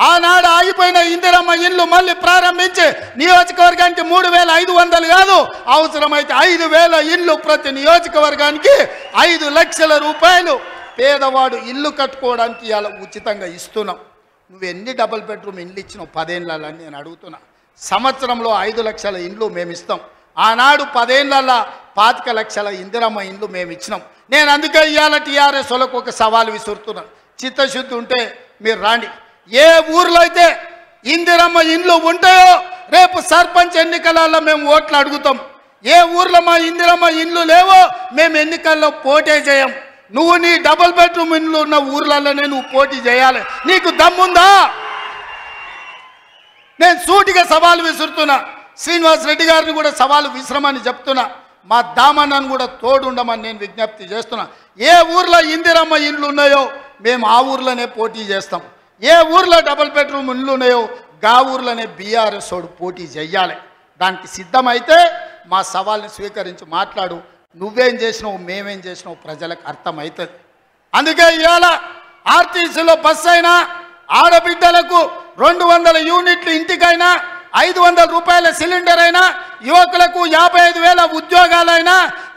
ఆనాడు ఆగిపోయిన ఇందిరమ్మ ఇల్లు మళ్ళీ ప్రారంభించి నియోజకవర్గానికి 3,500 కాదు, అవసరమైతే 5,000 ఇల్లు ప్రతి నియోజకవర్గానికి 5 లక్షల రూపాయలు పేదవాడు ఇల్లు కట్టుకోవడానికి ఇవాళ ఉచితంగా ఇస్తున్నాం. నువ్వు ఎన్ని డబుల్ బెడ్రూమ్ ఇండ్లు ఇచ్చినావు 10 ఏళ్ళని నేను అడుగుతున్నా. సంవత్సరంలో 5 లక్షల ఇండ్లు మేము ఇస్తాం. ఆనాడు 10 ఏళ్ళల్లో 25 లక్షల ఇందిరమ్మ ఇండ్లు మేము ఇచ్చినాం. నేను అందుకే ఇవాళ టీఆర్ఎస్ వాళ్ళకు ఒక సవాల్ విసురుతున్నాను. చిత్తశుద్ధి ఉంటే మీరు రాండి. ఏ ఊర్లో అయితే ఇందిరమ్మ ఇండ్లు ఉంటాయో రేపు సర్పంచ్ ఎన్నికలలో మేము ఓట్లు అడుగుతాం. ఏ ఊర్లో మా ఇందిరమ్మ ఇండ్లు లేవో మేము ఎన్నికల్లో పోటీ చేయం. నువ్వు నీ డబుల్ బెడ్రూమ్ ఇండ్లు ఉన్న ఊర్లలోనే నువ్వు పోటీ చేయాలి. నీకు దమ్ముందా? నేను సూటిగా సవాలు విసురుతున్నా. శ్రీనివాసరెడ్డి గారిని కూడా సవాలు విసిరమని చెప్తున్నా. మా దామన్నను కూడా తోడుండమని నేను విజ్ఞప్తి చేస్తున్నా. ఏ ఊర్లో ఇందిరమ్మ ఇండ్లు ఉన్నాయో మేము ఆ ఊర్లోనే పోటీ చేస్తాం. ఏ ఊర్లో డబుల్ బెడ్రూమ్ ఇండ్లు ఉన్నాయో గా ఊర్లోనే బీఆర్ఎస్ వాడు పోటీ చెయ్యాలి. దానికి సిద్ధమైతే మా సవాల్ని స్వీకరించి మాట్లాడు. నువ్వేం చేసినావు, మేమేం చేసినావు ప్రజలకు అర్థమవుతుంది. అందుకే ఇవాళ ఆర్టీసీలో బస్సు అయినా, ఆడబిడ్డలకు 200 యూనిట్లు ఇంటికైనా, 500 రూపాయల సిలిండర్ అయినా, యువకులకు 55,000 ఉద్యోగాలైనా,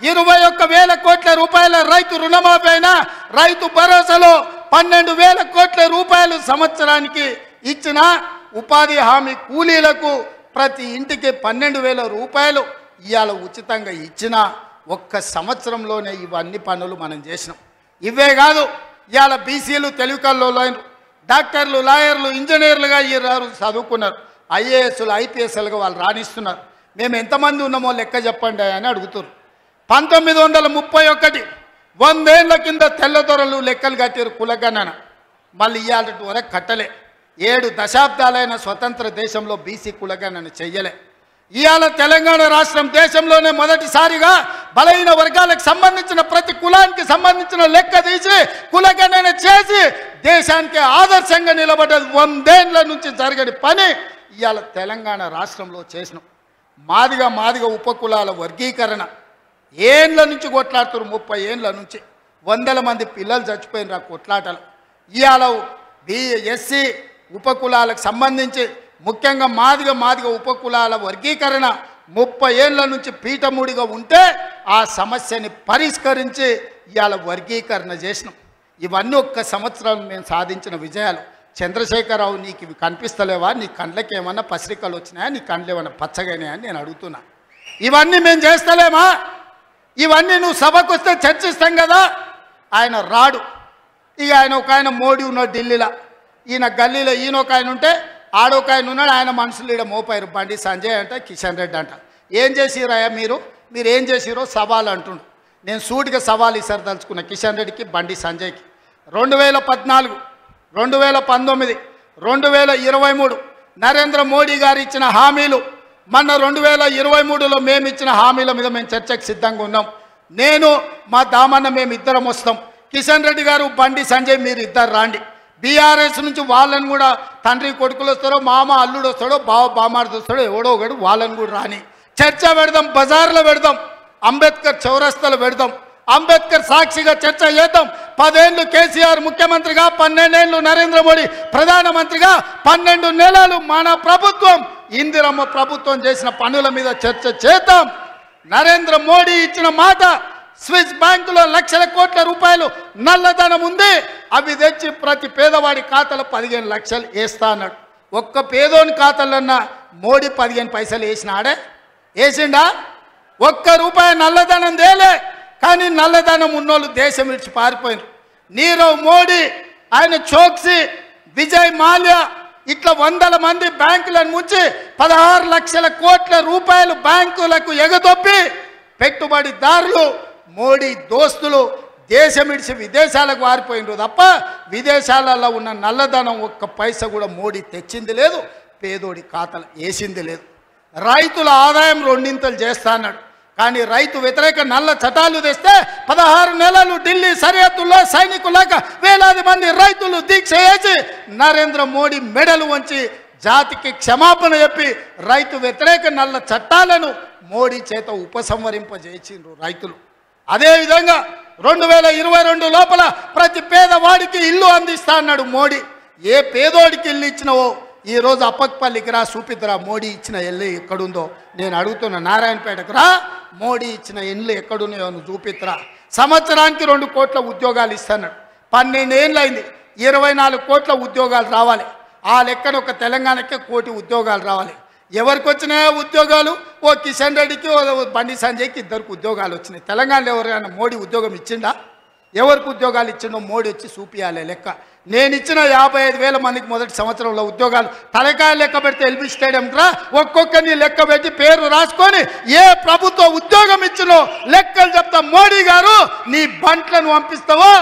21,000 కోట్ల రూపాయల రైతు రుణమాఫీ అయినా, రైతు భరోసాలో 12,000 కోట్ల రూపాయలు సంవత్సరానికి ఇచ్చిన, ఉపాధి హామీ కూలీలకు ప్రతి ఇంటికి 12,000 రూపాయలు ఇవాళ ఉచితంగా ఇచ్చిన ఒక్క సంవత్సరంలోనే ఇవన్నీ పనులు మనం చేసినాం. ఇవే కాదు, ఇవాళ బీసీలు తెలివికల్లోలైన డాక్టర్లు, లాయర్లు, ఇంజనీర్లుగా ఈ చదువుకున్నారు. ఐఏఎస్లు, ఐపీఎస్లుగా వాళ్ళు రాణిస్తున్నారు. మేము ఎంతమంది ఉన్నామో లెక్క చెప్పండి అని అడుగుతున్నారు. 1931 100 ఏళ్ల కింద తెల్లదొరలు లెక్కలు కట్టారు కులగణన. మళ్ళీ ఇవాళ వరకు కట్టలే. 7 దశాబ్దాలైన స్వతంత్ర దేశంలో బీసీ కులగణన చెయ్యలే. ఇవాళ తెలంగాణ రాష్ట్రం దేశంలోనే మొదటిసారిగా బలహీన వర్గాలకు సంబంధించిన ప్రతి కులానికి సంబంధించిన లెక్క తీసి కులగణన చేసి దేశానికి ఆదర్శంగా నిలబడ్డది. 100 ఏళ్ల నుంచి జరగని పని ఇవాళ తెలంగాణ రాష్ట్రంలో చేసినాం. మాదిగ ఉపకులాల వర్గీకరణ ఏండ్ల నుంచి కొట్లాడుతున్నారు. 30 ఏండ్ల నుంచి 100 మంది పిల్లలు చచ్చిపోయినారు ఆ కొట్లాటలు. ఇవాళ ఎస్సీ ఉపకులాలకు సంబంధించి ముఖ్యంగా మాదిగ ఉపకులాల వర్గీకరణ 30 ఏళ్ల నుంచి పీఠముడిగా ఉంటే ఆ సమస్యని పరిష్కరించి ఇవాళ వర్గీకరణ చేసినాం. ఇవన్నీ ఒక్క సంవత్సరం మేము సాధించిన విజయాలు. చంద్రశేఖరరావు, నీకు ఇవి కనిపిస్తలేవా? నీ కండ్లకి ఏమన్నా పసిరికలు వచ్చినాయా? నీ కండ్లు ఏమన్నా పచ్చగానే అని నేను అడుగుతున్నా. ఇవన్నీ మేము చేస్తలేమా? ఇవన్నీ నువ్వు సభకు వస్తే చర్చిస్తాం కదా. ఆయన రాడు. ఇక ఒక ఆయన మోడీ ఉన్నాడు ఢిల్లీలో, ఈయన గల్లీలో ఈయన ఒక ఆయన ఉంటే ఆడొక ఆయన ఉన్నాడు. ఆయన మనుషులు ఈడ మోపారు. బండి సంజయ్ అంట, కిషన్ రెడ్డి అంట. ఏం చేసిరయ్యా మీరు ఏం చేసిరో సవాల్ అంటుండు. నేను సూటిగా సవాల్ ఇసరదలుచుకున్నా కిషన్ రెడ్డికి, బండి సంజయ్కి. 2014, 2019, 2023 నరేంద్ర మోడీ గారు ఇచ్చిన హామీలు, మొన్న 2023లో మేము ఇచ్చిన హామీల మీద మేము చర్చకు సిద్ధంగా ఉన్నాం. నేను మా దామన్న మేము ఇద్దరం వస్తాం. కిషన్ రెడ్డి గారు, బండి సంజయ్ మీరు ఇద్దరు రాండి. బీఆర్ఎస్ నుంచి వాళ్ళని కూడా తండ్రి కొడుకులు వస్తారో, మామ అల్లుడు వస్తాడో, బావ బామార్ది వస్తాడో, ఎవడో ఒకడు వాళ్ళని కూడా రాని చర్చ పెడదాం, బజార్లో పెడదాం, అంబేద్కర్ చౌరస్తాలో పెడదాం, అంబేద్కర్ సాక్షిగా చర్చ చేద్దాం. 10 ఏళ్ళు కేసీఆర్ ముఖ్యమంత్రిగా, 12 ఏళ్ళు నరేంద్ర మోడీ ప్రధానమంత్రిగా, 12 నెలలు మన ప్రభుత్వం ఇందిరమ్మ ప్రభుత్వం చేసిన పనుల మీద చర్చ చేద్దాం. నరేంద్ర మోడీ ఇచ్చిన మాట, స్విస్ బ్యాంకులో లక్షల కోట్ల రూపాయలు నల్లధనం ఉంది, అవి తెచ్చి ప్రతి పేదవాడి ఖాతాలో 15 లక్షలు వేస్తా అన్నాడు. ఒక్క పేదోని ఖాతాలన్నా మోడీ 15 పైసలు వేసినాడే? వేసిండా? ఒక్క రూపాయి నల్లధనం తేలే. కానీ నల్లధనం ఉన్నోళ్ళు దేశం విడిచి పారిపోయినారు. నీరవ్ మోడీ, ఆయన చోక్సీ, విజయ్ మాల్యా, ఇట్లా 100 మంది బ్యాంకులను ముంచి 16 లక్షల కోట్ల రూపాయలు బ్యాంకులకు ఎగదొప్పి పెట్టుబడిదారులు, మోడీ దోస్తులు దేశం విడిచి విదేశాలకు వారిపోయినారు తప్ప విదేశాలలో ఉన్న నల్లధనం ఒక్క పైసా కూడా మోడీ తెచ్చింది లేదు, పేదోడి ఖాతాలు వేసింది లేదు. రైతుల ఆదాయం 2 చేస్తా అన్నాడు. కానీ రైతు వ్యతిరేక నల్ల చట్టాలు తెస్తే 16 నెలలు ఢిల్లీ సరిహద్దుల్లో సైనికులాగా వేలాది మంది రైతులు దీక్ష చేసి నరేంద్ర మోడీ మెడలు వంచి జాతికి క్షమాపణ చెప్పి రైతు వ్యతిరేక నల్ల చట్టాలను మోడీ చేత ఉపసంహరింపజేసిండ్రు రైతులు. అదేవిధంగా 2022 లోపల ప్రతి పేదవాడికి ఇల్లు అందిస్తా అన్నాడు మోడీ. ఏ పేదోడికి ఇల్లు ఇచ్చినవో ఈరోజు అప్పక్పల్లికి రా, చూపిద్దురా మోడీ ఇచ్చిన ఇల్లు ఎక్కడుందో. నేను అడుగుతున్నా, నారాయణపేటకు రా, మోడీ ఇచ్చిన ఇల్లు ఎక్కడున్నాయో నువ్వు చూపిద్దురా. సంవత్సరానికి 2 కోట్ల ఉద్యోగాలు ఇస్తాన్నాడు. 12 ఏళ్ళు అయింది, 24 కోట్ల ఉద్యోగాలు రావాలి. ఆ లెక్కన ఒక తెలంగాణకే 1 కోటి ఉద్యోగాలు రావాలి. ఎవరికి వచ్చినాయో ఉద్యోగాలు? ఓ కిషన్ రెడ్డికి, ఓ బండి సంజయ్కి 2 ఉద్యోగాలు వచ్చినాయి. తెలంగాణలో ఎవరైనా మోడీ ఉద్యోగం ఇచ్చిండా? ఎవరికి ఉద్యోగాలు ఇచ్చిండో మోడీ వచ్చి చూపియాలి లెక్క. నేను ఇచ్చిన 55,000 మందికి మొదటి సంవత్సరంలో ఉద్యోగాలు తలకాయ లెక్క పెడితే ఎల్బీ స్టేడియం రా, ఒక్కొక్కరిని లెక్క పెట్టి పేరు రాసుకొని ఏ ప్రభుత్వ ఉద్యోగం ఇచ్చినో లెక్కలు చెప్తా. మోడీ గారు, నీ బంట్లను పంపిస్తావో,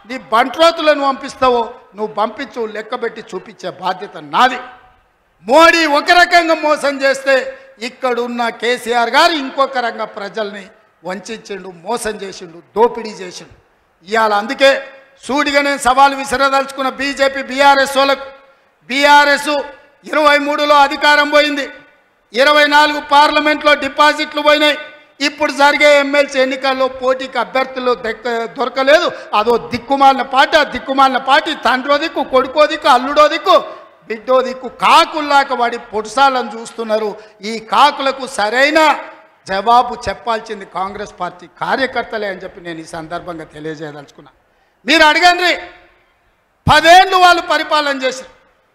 నీ బంట్రోతులను పంపిస్తావో నువ్వు పంపించు, లెక్క పెట్టి చూపించే బాధ్యత నాది. మోడీ ఒక రకంగా మోసం చేస్తే ఇక్కడున్న కేసీఆర్ గారు ఇంకొక రకంగా ప్రజల్ని వంచిండు, మోసం చేసిండు, దోపిడీ చేసిండు. ఇవాళ అందుకే సూటిగా నేను సవాలు విసిరదలుచుకున్న బీజేపీ బీఆర్ఎస్ వాళ్ళకు. బీఆర్ఎస్ 23లో అధికారం పోయింది, 24 పార్లమెంట్లో డిపాజిట్లు పోయినాయి. ఇప్పుడు జరిగే ఎమ్మెల్సీ ఎన్నికల్లో పోటీకి అభ్యర్థులు దొరకలేదు. అదో దిక్కుమాలిన పార్టీ, తండ్రో దిక్కు, కొడుకో దిక్కు, అల్లుడో దిక్కు, బిడ్డో దిక్కు, కాకుల్లాక వాడి పొడుసాలను చూస్తున్నారు. ఈ కాకులకు సరైన జవాబు చెప్పాల్సింది కాంగ్రెస్ పార్టీ కార్యకర్తలే అని చెప్పి నేను ఈ సందర్భంగా తెలియజేయదలుచుకున్నా. మీరు అడగండి, 10 ఏళ్ళు వాళ్ళు పరిపాలన చేశారు,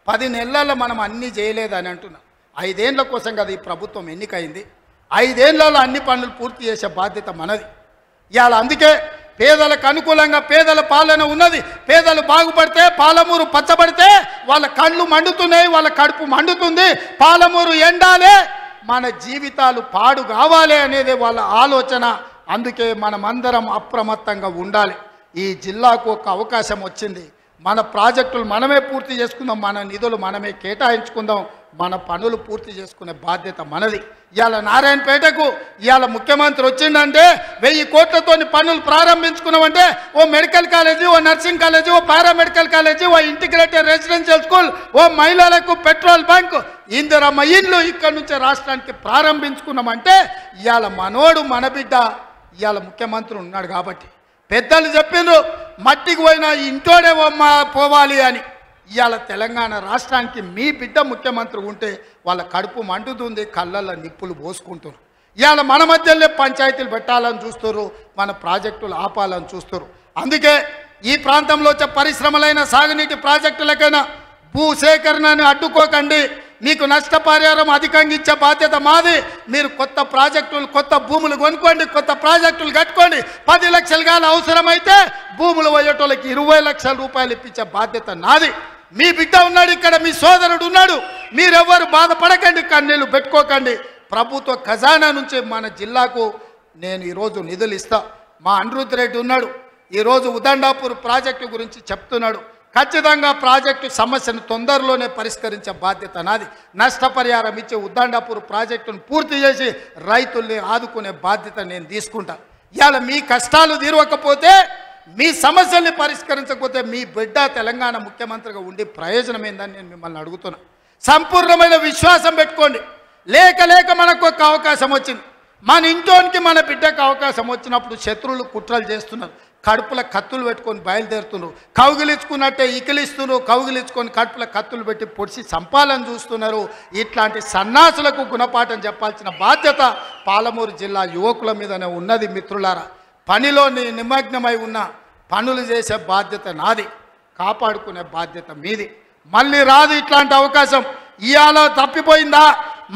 10 నెలల్లో మనం అన్నీ చేయలేదని అంటున్నాం. 5 ఏళ్ల కోసం కదా ఈ ప్రభుత్వం ఎన్నికైంది. 5 ఏళ్లలో అన్ని పనులు పూర్తి చేసే బాధ్యత మనది. ఇవాళ అందుకే పేదలకు అనుకూలంగా పేదల పాలన ఉన్నది. పేదలు బాగుపడితే, పాలమూరు పచ్చబడితే వాళ్ళ కళ్ళు మండుతున్నాయి, వాళ్ళ కడుపు మండుతుంది. పాలమూరు ఎండాలే, మన జీవితాలు పాడు కావాలి అనేది వాళ్ళ ఆలోచన. అందుకే మనమందరం అప్రమత్తంగా ఉండాలి. ఈ జిల్లాకు ఒక అవకాశం వచ్చింది, మన ప్రాజెక్టులు మనమే పూర్తి చేసుకుందాం, మన నిధులు మనమే కేటాయించుకుందాం, మన పనులు పూర్తి చేసుకునే బాధ్యత మనది. ఇవాళ నారాయణపేటకు ఇవాళ ముఖ్యమంత్రి వచ్చిందంటే 1000 కోట్లతో పనులు ప్రారంభించుకున్నామంటే ఓ మెడికల్ కాలేజీ, ఓ నర్సింగ్ కాలేజీ, ఓ పారామెడికల్ కాలేజీ, ఓ ఇంటిగ్రేటెడ్ రెసిడెన్షియల్ స్కూల్, ఓ మహిళలకు పెట్రోల్ బంక్, ఇందిరమ్మ ఇల్లు ఇక్కడ నుంచి రాష్ట్రానికి ప్రారంభించుకున్నామంటే ఇవాళ మనోడు మన బిడ్డ ఇవాళ ముఖ్యమంత్రి ఉన్నాడు కాబట్టి. పెద్దలు చెప్పిండ్రు మట్టికి పోయినా ఇంటోడే పోవాలి అని. ఇవాళ తెలంగాణ రాష్ట్రానికి మీ బిడ్డ ముఖ్యమంత్రి ఉంటే వాళ్ళ కడుపు మండుతుంది, కళ్ళల్లో నిప్పులు పోసుకుంటారు. ఇవాళ మన మధ్యలో పంచాయతీలు పెట్టాలని చూస్తారు, మన ప్రాజెక్టులు ఆపాలని చూస్తారు. అందుకే ఈ ప్రాంతంలో వచ్చే పరిశ్రమలైన సాగునీటి ప్రాజెక్టులకైనా భూసేకరణను అడ్డుకోకండి. మీకు నష్టపరిహారం అధికంగా ఇచ్చే బాధ్యత మాది. మీరు కొత్త ప్రాజెక్టులు, కొత్త భూములు కొనుక్కోండి, కొత్త ప్రాజెక్టులు కట్టుకోండి. 10 లక్షలు కానీ అవసరమైతే భూములు పోయేటోళ్ళకి 20 లక్షల రూపాయలు ఇప్పించే బాధ్యత నాది. మీ బిడ్డ ఉన్నాడు ఇక్కడ, మీ సోదరుడు ఉన్నాడు. మీరెవ్వరు బాధపడకండి, కన్నీళ్ళు పెట్టుకోకండి. ప్రభుత్వ ఖజానా నుంచి మన జిల్లాకు నేను ఈరోజు నిధులు ఇస్తా. మా అనిరుద్ధ్ రెడ్డి ఉన్నాడు, ఈరోజు ఉదండాపూర్ ప్రాజెక్టు గురించి చెప్తున్నాడు. ఖచ్చితంగా ప్రాజెక్టు సమస్యను తొందరలోనే పరిష్కరించే బాధ్యత నాది. నష్టపరిహారం ఇచ్చే ఉదండాపూర్ ప్రాజెక్టును పూర్తి చేసి రైతుల్ని ఆదుకునే బాధ్యత నేను తీసుకుంటా. ఇవాళ మీ కష్టాలు తీరవకపోతే మీ సమస్యల్ని పరిష్కరించకపోతే మీ బిడ్డ తెలంగాణ ముఖ్యమంత్రిగా ఉండి ప్రయోజనం ఏందని నేను మిమ్మల్ని అడుగుతున్నా. సంపూర్ణమైన విశ్వాసం పెట్టుకోండి. లేక మనకు ఒక అవకాశం వచ్చింది. మన ఇంట్లోనికి మన బిడ్డకు అవకాశం వచ్చినప్పుడు శత్రువులు కుట్రలు చేస్తున్నారు. కడుపుల కత్తులు పెట్టుకొని బయలుదేరుతున్నారు. కౌగిలించుకున్నట్టే ఇకిలిస్తున్నారు. కౌగిలించుకొని కడుపుల కత్తులు పెట్టి పొడిచి చంపాలని చూస్తున్నారు. ఇట్లాంటి సన్నాసులకు గుణపాఠం చెప్పాల్సిన బాధ్యత పాలమూరు జిల్లా యువకుల మీదనే ఉన్నది. మిత్రులారా, పనిలో నిమగ్నమై ఉన్న పనులు చేసే బాధ్యత నాది, కాపాడుకునే బాధ్యత మీది. మళ్ళీ రాదు ఇట్లాంటి అవకాశం. ఇవాళ తప్పిపోయిందా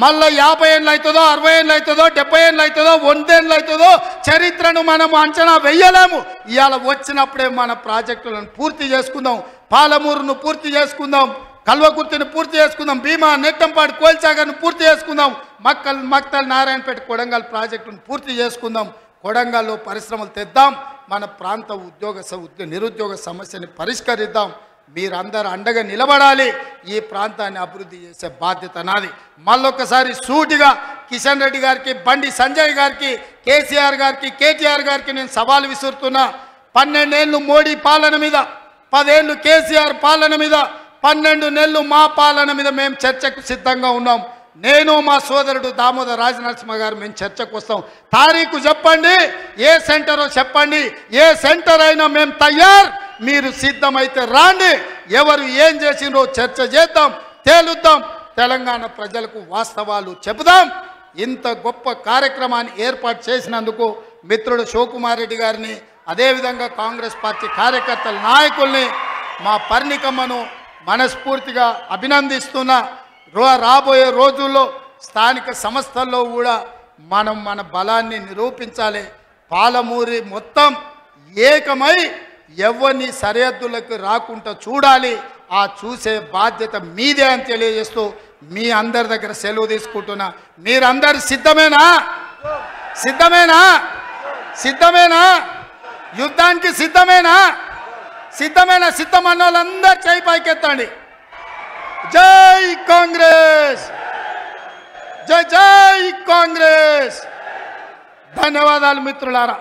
మళ్ళీ 50 ఏళ్ళు అవుతుందో, 60 ఏళ్ళు అవుతుందో, 70 ఏళ్ళు అవుతుందో, 100 ఏళ్ళు అవుతుందో చరిత్రను మనం అంచనా వెయ్యలేము. ఇవాళ వచ్చినప్పుడే మన ప్రాజెక్టులను పూర్తి చేసుకుందాం. పాలమూరును పూర్తి చేసుకుందాం, కల్వకుర్తిని పూర్తి చేసుకుందాం, భీమా, నెట్టంపాడు, కోల్చాగర్ను పూర్తి చేసుకుందాం, మక్తల్, నారాయణపేట, కొడంగల్ ప్రాజెక్టును పూర్తి చేసుకుందాం. కొడంగల్లో పరిశ్రమలు తెద్దాం. మన ప్రాంత నిరుద్యోగ సమస్యని పరిష్కరిద్దాం. మీరందరూ అండగా నిలబడాలి. ఈ ప్రాంతాన్ని అభివృద్ధి చేసే బాధ్యత నాది. మళ్ళొక్కసారి సూటిగా కిషన్ రెడ్డి గారికి, బండి సంజయ్ గారికి, కేసీఆర్ గారికి, కేటీఆర్ గారికి నేను సవాల్ విసురుతున్నా. 12 ఏళ్ళు మోడీ పాలన మీద, 10 ఏళ్ళు కేసీఆర్ పాలన మీద, 12 నెలలు మా పాలన మీద మేము చర్చకు సిద్ధంగా ఉన్నాం. నేను మా సోదరుడు దామోదర్ రాజనరసింహ గారు మేము చర్చకు వస్తాం. తారీఖు చెప్పండి, ఏ సెంటరో చెప్పండి, ఏ సెంటర్ అయినా మేము తయారు. మీరు సిద్ధమైతే రాండి. ఎవరు ఏం చేసిండ్రో చర్చ చేద్దాం, తేలుద్దాం. తెలంగాణ ప్రజలకు వాస్తవాలు చెబుదాం. ఇంత గొప్ప కార్యక్రమాన్ని ఏర్పాటు చేసినందుకు మిత్రుడు శివకుమార్ రెడ్డి గారిని, అదేవిధంగా కాంగ్రెస్ పార్టీ కార్యకర్తల నాయకుల్ని, మా పర్ణికమ్మను మనస్ఫూర్తిగా అభినందిస్తున్నా. రాబోయే రోజుల్లో స్థానిక సంస్థల్లో కూడా మనం మన బలాన్ని నిరూపించాలి. పాలమూరి మొత్తం ఏకమై ఎవరిని సరిహద్దులకు రాకుండా చూడాలి. ఆ చూసే బాధ్యత మీదే అని తెలియజేస్తూ మీ అందరి దగ్గర సెలవు తీసుకుంటున్నా. మీరందరు సిద్ధమేనా? సిద్ధమేనా? సిద్ధమేనా? యుద్ధానికి సిద్ధమేనా? సిద్ధమేనా? సిద్ధమన్న వాళ్ళందరూ చేయి పైకెత్తండి. జై కాంగ్రెస్, జై జై కాంగ్రెస్. ధన్యవాదాలు మిత్రులారా.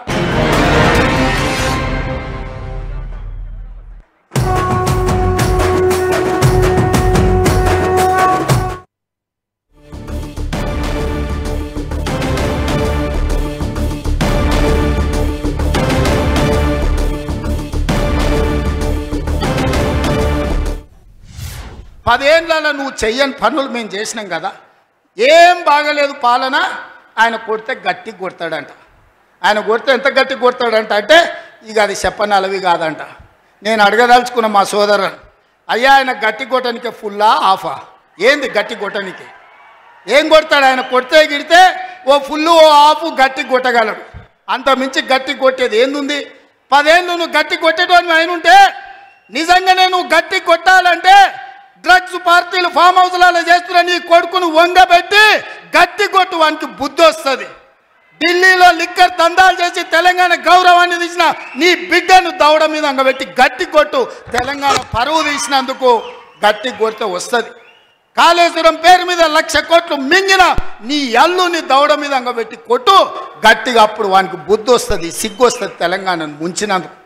పదేళ్ళలో నువ్వు చెయ్యని పనులు మేము చేసినాం కదా. ఏం బాగలేదు పాలన. ఆయన కొడితే గట్టి కొడతాడంట. ఆయన కొడితే ఎంత గట్టి కొడతాడంట అంటే ఇక అది చెప్పనలవి కాదంట. నేను అడగదలుచుకున్న మా సోదరుని, అయ్యా ఆయన గట్టి కొట్టడానికి ఫుల్లా ఆఫా? ఏంది గట్టి కొట్టడానికి? ఏం కొడతాడు ఆయన? కొడితే గిడితే ఓ ఫుల్లు ఓ ఆఫ్ గట్టి కొట్టగలడు. అంత మించి గట్టి కొట్టేది ఏందుంది? 10 ఏళ్ళు నువ్వు గట్టి కొట్టేటోని ఆయన ఉంటే, నిజంగానే నువ్వు గట్టి కొట్టాలంటే డ్రగ్స్ పార్టీలు ఫామ్ హౌస్లలో చేస్తున్న నీ కొడుకును వంగబెట్టి గట్టి కొట్టు, వానికి బుద్ధి వస్తుంది. ఢిల్లీలో లిక్కర్ దందాలు చేసి తెలంగాణ గౌరవాన్ని తీసిన నీ బిడ్డను దౌడ మీద అంగబెట్టి గట్టి కొట్టు. తెలంగాణ పరువు తీసినందుకు గట్టి కొడితే వస్తుంది. కాళేశ్వరం పేరు మీద 1,00,000 కోట్లు మింగిన నీ అల్లుని దౌడ మీద అంగబెట్టి కొట్టు గట్టిగా. అప్పుడు వానికి బుద్ధి వస్తుంది, సిగ్గు వస్తుంది. తెలంగాణను ముంచినందుకు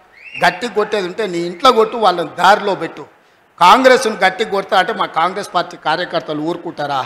గట్టి కొట్టేది ఉంటే నీ ఇంట్లో కొట్టు, వాళ్ళని దారిలో పెట్టు. కాంగ్రెస్ను గట్టి కొడతా అంటే మా కాంగ్రెస్ పార్టీ కార్యకర్తలు ఊరుకుంటారా?